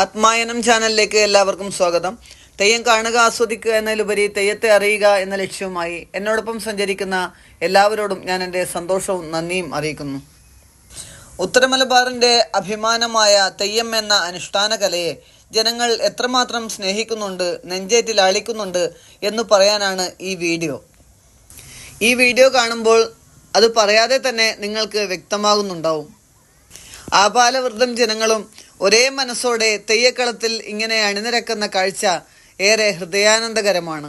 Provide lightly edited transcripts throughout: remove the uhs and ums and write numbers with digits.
ആത്മായനം ചാനലിലേക്ക് എല്ലാവർക്കും സ്വാഗതം. തെയ്യം കാണുക, ആസ്വദിക്കുക എന്നതിലുപരി തെയ്യത്തെ അറിയുക എന്ന ലക്ഷ്യവുമായി എന്നോടൊപ്പം സഞ്ചരിക്കുന്ന എല്ലാവരോടും ഞാൻ എൻ്റെ സന്തോഷവും നന്ദിയും അറിയിക്കുന്നു. ഉത്തരമലബാറിൻ്റെ അഭിമാനമായ തെയ്യം എന്ന അനുഷ്ഠാന കലയെ ജനങ്ങൾ എത്രമാത്രം സ്നേഹിക്കുന്നുണ്ട്, നെഞ്ചേറ്റിൽ അളിക്കുന്നുണ്ട് എന്ന് പറയാനാണ് ഈ വീഡിയോ. ഈ വീഡിയോ കാണുമ്പോൾ അത് പറയാതെ തന്നെ നിങ്ങൾക്ക് വ്യക്തമാകുന്നുണ്ടാവും. ആബാലവൃദ്ധം ജനങ്ങളും ഒരേ മനസ്സോടെ തെയ്യക്കളത്തിൽ ഇങ്ങനെ അണിനിരക്കുന്ന കാഴ്ച ഏറെ ഹൃദയാനന്ദകരമാണ്.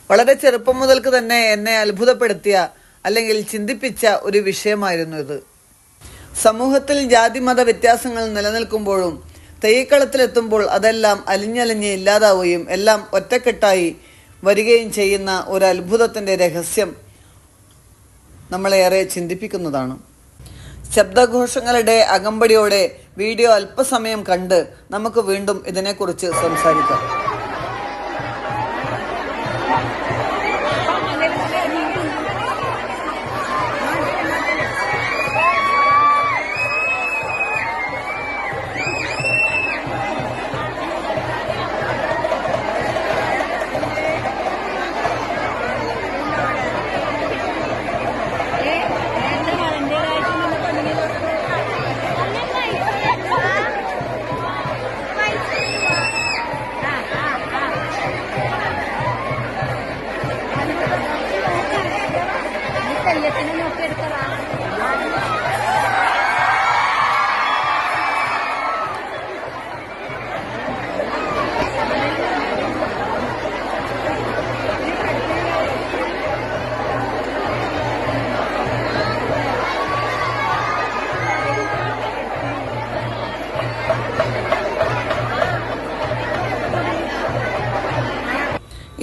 വളരെ ചെറുപ്പം മുതൽക്ക് തന്നെ എന്നെ അത്ഭുതപ്പെടുത്തിയ അല്ലെങ്കിൽ ചിന്തിപ്പിച്ച ഒരു വിഷയമായിരുന്നു ഇത്. സമൂഹത്തിൽ ജാതിമത വ്യത്യാസങ്ങൾ നിലനിൽക്കുമ്പോഴും തെയ്യക്കളത്തിലെത്തുമ്പോൾ അതെല്ലാം അലിഞ്ഞലിഞ്ഞ് ഇല്ലാതാവുകയും എല്ലാം ഒറ്റക്കെട്ടായി വരികയും ചെയ്യുന്ന ഒരു അത്ഭുതത്തിൻ്റെ രഹസ്യം നമ്മളേറെ ചിന്തിപ്പിക്കുന്നതാണ്. ശബ്ദഘോഷങ്ങളുടെ അകമ്പടിയോടെ വീഡിയോ അല്പസമയം കണ്ട് നമുക്ക് വീണ്ടും ഇതിനെക്കുറിച്ച് സംസാരിക്കാം.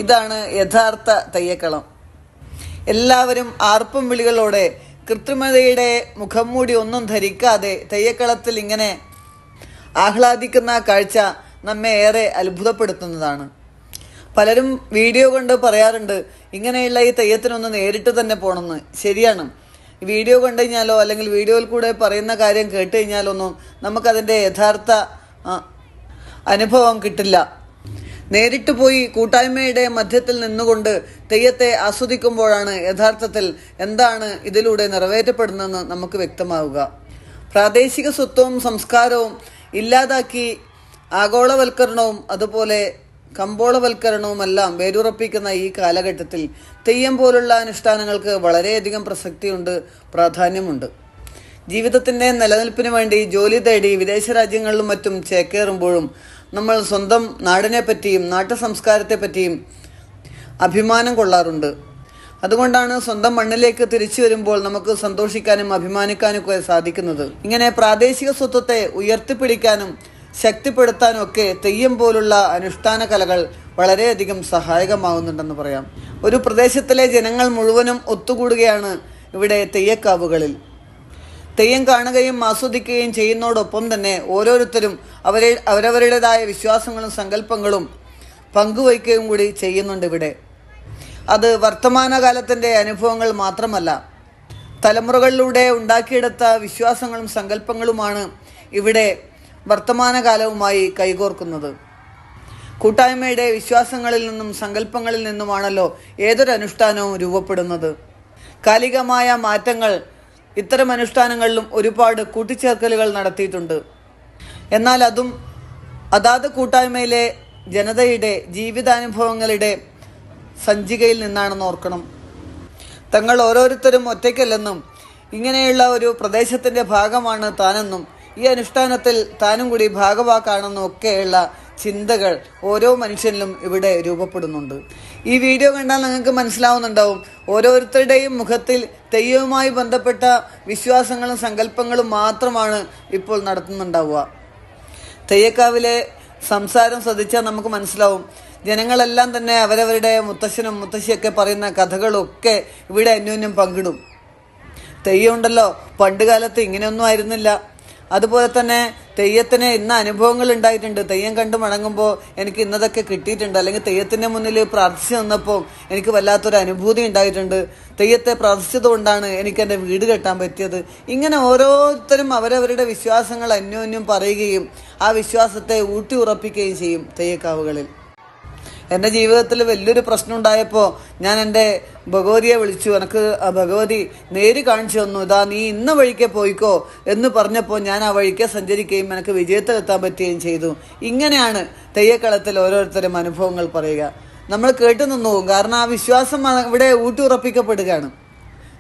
ഇതാണ് യഥാർത്ഥ തെയ്യക്കളം. എല്ലാവരും ആർപ്പും വിളികളോടെ കൃത്രിമതയുടെ മുഖംമൂടി ഒന്നും ധരിക്കാതെ തെയ്യക്കളത്തിൽ ഇങ്ങനെ ആഹ്ലാദിക്കുന്ന കാഴ്ച നമ്മെ ഏറെ അത്ഭുതപ്പെടുത്തുന്നതാണ്. പലരും വീഡിയോ കൊണ്ട് പറയാറുണ്ട്, ഇങ്ങനെയുള്ള ഈ തെയ്യത്തിനൊന്ന് നേരിട്ട് തന്നെ പോകണമെന്ന്. ശരിയാണ്. വീഡിയോ കണ്ടു കഴിഞ്ഞാലോ അല്ലെങ്കിൽ വീഡിയോയിൽ കൂടെ പറയുന്ന കാര്യം കേട്ട് കഴിഞ്ഞാലോ ഒന്നും നമുക്കതിൻ്റെ യഥാർത്ഥ അനുഭവം കിട്ടില്ല. നേരിട്ട് പോയി കൂട്ടായ്മയുടെ മധ്യത്തിൽ നിന്നുകൊണ്ട് തെയ്യത്തെ ആസ്വദിക്കുമ്പോഴാണ് യഥാർത്ഥത്തിൽ എന്താണ് ഇതിലൂടെ നിറവേറ്റപ്പെടുന്നതെന്ന് നമുക്ക് വ്യക്തമാവുക. പ്രാദേശിക സ്വത്വവും സംസ്കാരവും ഇല്ലാതാക്കി ആഗോളവൽക്കരണവും അതുപോലെ കമ്പോളവൽക്കരണവുമെല്ലാം വേരുറപ്പിക്കുന്ന ഈ കാലഘട്ടത്തിൽ തെയ്യം പോലുള്ള അനുഷ്ഠാനങ്ങൾക്ക് വളരെയധികം പ്രസക്തിയുണ്ട്, പ്രാധാന്യമുണ്ട്. ജീവിതത്തിൻ്റെ നിലനിൽപ്പിന് വേണ്ടി ജോലി തേടി വിദേശ രാജ്യങ്ങളിലും മറ്റും ചേക്കേറുമ്പോഴും നമ്മൾ സ്വന്തം നാടിനെ പറ്റിയും നാട്ടു സംസ്കാരത്തെ പറ്റിയും അഭിമാനം കൊള്ളാറുണ്ട്. അതുകൊണ്ടാണ് സ്വന്തം മണ്ണിലേക്ക് തിരിച്ചു വരുമ്പോൾ നമുക്ക് സന്തോഷിക്കാനും അഭിമാനിക്കാനും ഒക്കെ സാധിക്കുന്നത്. ഇങ്ങനെ പ്രാദേശിക സ്വത്വത്തെ ഉയർത്തിപ്പിടിക്കാനും ശക്തിപ്പെടുത്താനും ഒക്കെ തെയ്യം പോലുള്ള അനുഷ്ഠാന കലകൾ വളരെയധികം സഹായകമാകുന്നുണ്ടെന്ന് പറയാം. ഒരു പ്രദേശത്തിലെ ജനങ്ങൾ മുഴുവനും ഒത്തുകൂടുകയാണ് ഇവിടെ തെയ്യക്കാവുകളിൽ. തെയ്യം കാണുകയും ആസ്വദിക്കുകയും ചെയ്യുന്നതോടൊപ്പം തന്നെ ഓരോരുത്തരും അവരവരുടേതായ വിശ്വാസങ്ങളും സങ്കല്പങ്ങളും പങ്കുവയ്ക്കുകയും കൂടി ചെയ്യുന്നുണ്ട് ഇവിടെ. അത് വർത്തമാനകാലത്തിൻ്റെ അനുഭവങ്ങൾ മാത്രമല്ല, തലമുറകളിലൂടെ ഉണ്ടാക്കിയെടുത്ത വിശ്വാസങ്ങളും സങ്കല്പങ്ങളുമാണ് ഇവിടെ വർത്തമാനകാലവുമായി കൈകോർക്കുന്നത്. കൂട്ടായ്മയുടെ വിശ്വാസങ്ങളിൽ നിന്നും സങ്കല്പങ്ങളിൽ നിന്നുമാണല്ലോ ഏതൊരു അനുഷ്ഠാനവും രൂപപ്പെടുന്നത്. കാലികമായ മാറ്റങ്ങൾ ഇത്തരം അനുഷ്ഠാനങ്ങളിലും ഒരുപാട് കൂട്ടിച്ചേർക്കലുകൾ നടത്തിയിട്ടുണ്ട്. എന്നാൽ അതും അതാത് കൂട്ടായ്മയിലെ ജനതയുടെ ജീവിതാനുഭവങ്ങളുടെ സഞ്ചികയിൽ നിന്നാണെന്ന് ഓർക്കണം. തങ്ങൾ ഓരോരുത്തരും ഒറ്റയ്ക്കല്ലെന്നും ഇങ്ങനെയുള്ള ഒരു പ്രദേശത്തിൻ്റെ ഭാഗമാണ് താനെന്നും ഈ അനുഷ്ഠാനത്തിൽ താനും കൂടി ഭാഗവാക്കാണെന്നും ഒക്കെയുള്ള ചിന്തകൾ ഓരോ മനുഷ്യനിലും ഇവിടെ രൂപപ്പെടുന്നുണ്ട്. ഈ വീഡിയോ കണ്ടാൽ നിങ്ങൾക്ക് മനസ്സിലാവുന്നുണ്ടാവും, ഓരോരുത്തരുടെയും മുഖത്തിൽ തെയ്യവുമായി ബന്ധപ്പെട്ട വിശ്വാസങ്ങളും സങ്കല്പങ്ങളും മാത്രമാണ് ഇപ്പോൾ നടത്തുന്നുണ്ടാവുക. തെയ്യക്കാവിലെ സംസാരം ശ്രദ്ധിച്ചാൽ നമുക്ക് മനസ്സിലാവും, ജനങ്ങളെല്ലാം തന്നെ അവരവരുടെ മുത്തശ്ശനും മുത്തശ്ശിയൊക്കെ പറയുന്ന കഥകളൊക്കെ ഇവിടെ അന്യോന്യം പങ്കിടും. തെയ്യം ഉണ്ടല്ലോ, പണ്ട് കാലത്ത് ഇങ്ങനെയൊന്നും ആയിരുന്നില്ല, അതുപോലെ തന്നെ തെയ്യത്തിന് ഇന്ന അനുഭവങ്ങൾ ഉണ്ടായിട്ടുണ്ട്. തെയ്യം കണ്ട് മടങ്ങുമ്പോൾ എനിക്ക് ഇന്നതൊക്കെ കിട്ടിയിട്ടുണ്ട്, അല്ലെങ്കിൽ തെയ്യത്തിൻ്റെ മുന്നിൽ പ്രാർത്ഥിച്ചു നിന്നപ്പോൾ എനിക്ക് വല്ലാത്തൊരു അനുഭൂതി ഉണ്ടായിട്ടുണ്ട്, തെയ്യത്തെ പ്രാർത്ഥിച്ചതുകൊണ്ടാണ് എനിക്ക് എൻ്റെ വീട് കെട്ടാൻ പറ്റിയത്. ഇങ്ങനെ ഓരോരുത്തരും അവരവരുടെ വിശ്വാസങ്ങൾ അന്യോന്യം പറയുകയും ആ വിശ്വാസത്തെ ഊട്ടി ഉറപ്പിക്കുകയും ചെയ്യും തെയ്യക്കാവുകളിൽ. എൻ്റെ ജീവിതത്തിൽ വലിയൊരു പ്രശ്നം ഉണ്ടായപ്പോൾ ഞാൻ എൻ്റെ ഭഗവതിയെ വിളിച്ചു. എനിക്ക് ആ ഭഗവതി നേര് കാണിച്ചു തന്നു, ഇതാ നീ ഇന്ന വഴിക്ക് പോയിക്കോ എന്ന് പറഞ്ഞപ്പോൾ ഞാൻ ആ വഴിക്ക് സഞ്ചരിക്കുകയും എനിക്ക് വിജയത്തിലെത്താൻ പറ്റുകയും ചെയ്തു. ഇങ്ങനെയാണ് തെയ്യക്കളത്തിൽ ഓരോരുത്തരും അനുഭവങ്ങൾ പറയുക. നമ്മൾ കേട്ടു നിന്നു പോകും, കാരണം ആ വിശ്വാസം ഇവിടെ ഊട്ടി ഉറപ്പിക്കപ്പെടുകയാണ്.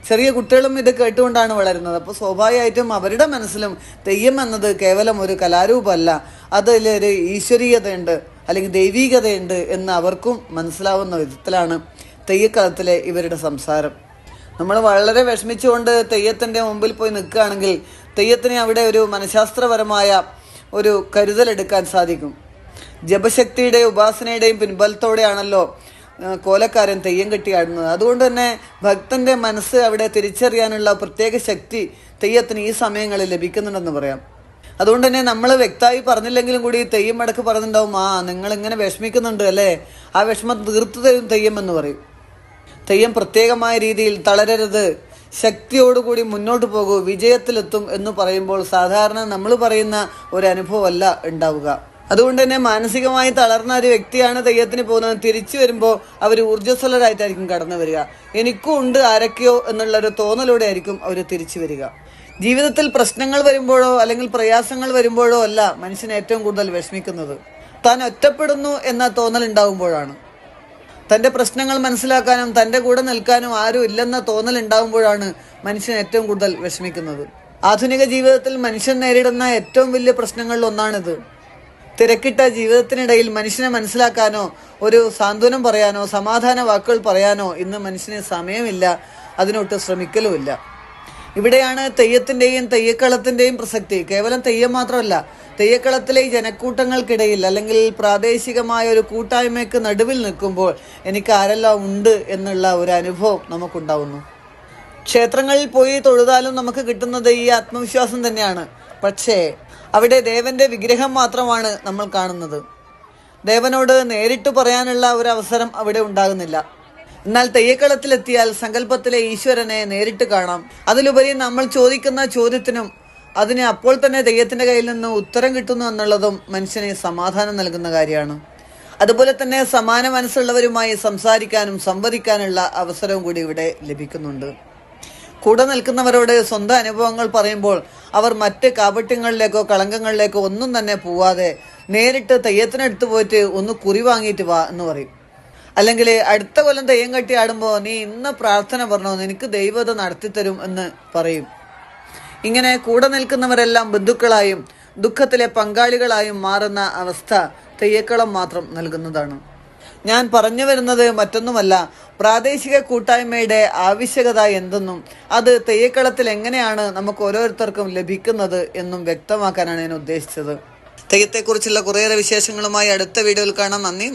ചെറിയ കുട്ടികളും ഇത് കേട്ടുകൊണ്ടാണ് വളരുന്നത്. അപ്പോൾ സ്വാഭാവികമായിട്ടും അവരുടെ മനസ്സിലും തെയ്യം എന്നത് കേവലം ഒരു കലാരൂപമല്ല, അതിലൊരു ഈശ്വരീയതയുണ്ട് അല്ലെങ്കിൽ ദൈവീകതയുണ്ട് എന്ന് അവർക്കും മനസ്സിലാവുന്ന വിധത്തിലാണ് തെയ്യക്കളത്തിലെ ഇവരുടെ സംസാരം. നമ്മൾ വളരെ വിഷമിച്ചുകൊണ്ട് തെയ്യത്തിൻ്റെ മുമ്പിൽ പോയി നിൽക്കുകയാണെങ്കിൽ തെയ്യത്തിന് അവിടെ ഒരു മനഃശാസ്ത്രപരമായ ഒരു കരുതലെടുക്കാൻ സാധിക്കും. ജപശക്തിയുടെയും ഉപാസനയുടെയും പിൻബലത്തോടെയാണല്ലോ കോലക്കാരൻ തെയ്യം കെട്ടിയാടുന്നത്. അതുകൊണ്ട് തന്നെ ഭക്തന്റെ മനസ്സ് അവിടെ തിരിച്ചറിയാനുള്ള പ്രത്യേക ശക്തി തെയ്യത്തിന് ഈ സമയങ്ങളിൽ ലഭിക്കുന്നുണ്ടെന്ന് പറയാം. അതുകൊണ്ട് തന്നെ നമ്മൾ വ്യക്തമായി പറഞ്ഞില്ലെങ്കിലും കൂടി തെയ്യം മടക്ക് പറഞ്ഞിട്ടുണ്ടാവും, നിങ്ങൾ ഇങ്ങനെ വിഷമിക്കുന്നുണ്ട് അല്ലേ, ആ വിഷമം തീർത്തു തരും തെയ്യം എന്ന് പറയും. തെയ്യം പ്രത്യേകമായ രീതിയിൽ തളരരുത്, ശക്തിയോടുകൂടി മുന്നോട്ട് പോകൂ, വിജയത്തിലെത്തും എന്ന് പറയുമ്പോൾ സാധാരണ നമ്മൾ പറയുന്ന ഒരു അനുഭവമല്ല ഉണ്ടാവുക. അതുകൊണ്ട് തന്നെ മാനസികമായി തളർന്ന ഒരു വ്യക്തിയാണ് തെയ്യത്തിന് പോകുന്നത്. തിരിച്ചു വരുമ്പോൾ അവർ ഊർജ്ജസ്വലരായിട്ടായിരിക്കും കടന്നു വരിക. എനിക്കും ഉണ്ട് ആരൊക്കെയോ എന്നുള്ളൊരു തോന്നലോടെ ആയിരിക്കും അവർ തിരിച്ചു വരിക. ജീവിതത്തിൽ പ്രശ്നങ്ങൾ വരുമ്പോഴോ അല്ലെങ്കിൽ പ്രയാസങ്ങൾ വരുമ്പോഴോ അല്ല മനുഷ്യൻ ഏറ്റവും കൂടുതൽ വിഷമിക്കുന്നത്, താൻ ഒറ്റപ്പെടുന്നു എന്ന തോന്നൽ ഉണ്ടാകുമ്പോഴാണ്. തൻ്റെ പ്രശ്നങ്ങൾ മനസ്സിലാക്കാനും തൻ്റെ കൂടെ നിൽക്കാനും ആരും ഇല്ലെന്ന തോന്നൽ ഉണ്ടാകുമ്പോഴാണ് മനുഷ്യൻ ഏറ്റവും കൂടുതൽ വിഷമിക്കുന്നത്. ആധുനിക ജീവിതത്തിൽ മനുഷ്യൻ നേരിടുന്ന ഏറ്റവും വലിയ പ്രശ്നങ്ങളിൽ ഒന്നാണിത്. തിരക്കിട്ട ജീവിതത്തിനിടയിൽ മനുഷ്യനെ മനസ്സിലാക്കാനോ ഒരു സാന്ത്വനം പറയാനോ സമാധാന വാക്കുകൾ പറയാനോ ഇന്ന് മനുഷ്യന് സമയമില്ല, അതിനൊട്ട് ശ്രമിക്കലുമില്ല. ഇവിടെയാണ് തെയ്യത്തിൻ്റെയും തെയ്യക്കളത്തിൻ്റെയും പ്രസക്തി. കേവലം തെയ്യം മാത്രമല്ല, തെയ്യക്കളത്തിലെ ഈ ജനക്കൂട്ടങ്ങൾക്കിടയിൽ അല്ലെങ്കിൽ പ്രാദേശികമായ ഒരു കൂട്ടായ്മയ്ക്ക് നടുവിൽ നിൽക്കുമ്പോൾ എനിക്ക് ആരെല്ലാം ഉണ്ട് എന്നുള്ള ഒരു അനുഭവം നമുക്കുണ്ടാവുന്നു. ക്ഷേത്രങ്ങളിൽ പോയി തൊഴുതാലും നമുക്ക് കിട്ടുന്നത് ഈ ആത്മവിശ്വാസം തന്നെയാണ്. പക്ഷേ അവിടെ ദേവന്റെ വിഗ്രഹം മാത്രമാണ് നമ്മൾ കാണുന്നത്. ദേവനോട് നേരിട്ട് പറയാനുള്ള ഒരു അവസരം അവിടെ ഉണ്ടാകുന്നില്ല. എന്നാൽ തെയ്യക്കളത്തിലെത്തിയാൽ സങ്കല്പത്തിലെ ഈശ്വരനെ നേരിട്ട് കാണാം. അതിലുപരി നമ്മൾ ചോദിക്കുന്ന ചോദ്യത്തിനും അതിന് അപ്പോൾ തന്നെ തെയ്യത്തിന്റെ കയ്യിൽ നിന്ന് ഉത്തരം കിട്ടുന്നു എന്നുള്ളതും മനുഷ്യന് സമാധാനം നൽകുന്ന കാര്യമാണ്. അതുപോലെ തന്നെ സമാന മനസ്സുള്ളവരുമായി സംസാരിക്കാനും സംവദിക്കാനുള്ള അവസരവും കൂടി ഇവിടെ ലഭിക്കുന്നുണ്ട്. കൂടെ നിൽക്കുന്നവരോട് സ്വന്തം അനുഭവങ്ങൾ പറയുമ്പോൾ അവർ മറ്റ് കാപട്യങ്ങളിലേക്കോ കളങ്കങ്ങളിലേക്കോ ഒന്നും തന്നെ പോവാതെ നേരിട്ട് തെയ്യത്തിനടുത്ത് പോയിട്ട് ഒന്ന് കുറി വാങ്ങിയിട്ട് വാ എന്ന് പറയും. അല്ലെങ്കിൽ അടുത്ത കൊല്ലം തെയ്യം കെട്ടി ആടുമ്പോൾ നീ ഇന്ന പ്രാർത്ഥന പറഞ്ഞോ, നിനക്ക് ദൈവത നടത്തിത്തരും എന്ന് പറയും. ഇങ്ങനെ കൂടെ നിൽക്കുന്നവരെല്ലാം ബന്ധുക്കളായും ദുഃഖത്തിലെ പങ്കാളികളായും മാറുന്ന അവസ്ഥ തെയ്യക്കളം മാത്രം നൽകുന്നതാണ്. ഞാൻ പറഞ്ഞു വരുന്നത് മറ്റൊന്നുമല്ല, പ്രാദേശിക കൂട്ടായ്മയുടെ ആവശ്യകത എന്തെന്നും അത് തെയ്യക്കളത്തിൽ എങ്ങനെയാണ് നമുക്ക് ഓരോരുത്തർക്കും ലഭിക്കുന്നത് എന്നും വ്യക്തമാക്കാനാണ് ഞാൻ ഉദ്ദേശിച്ചത്. തെയ്യത്തെക്കുറിച്ചുള്ള കുറേയേറെ വിശേഷങ്ങളുമായി അടുത്ത വീഡിയോയിൽ കാണാം. നന്ദി.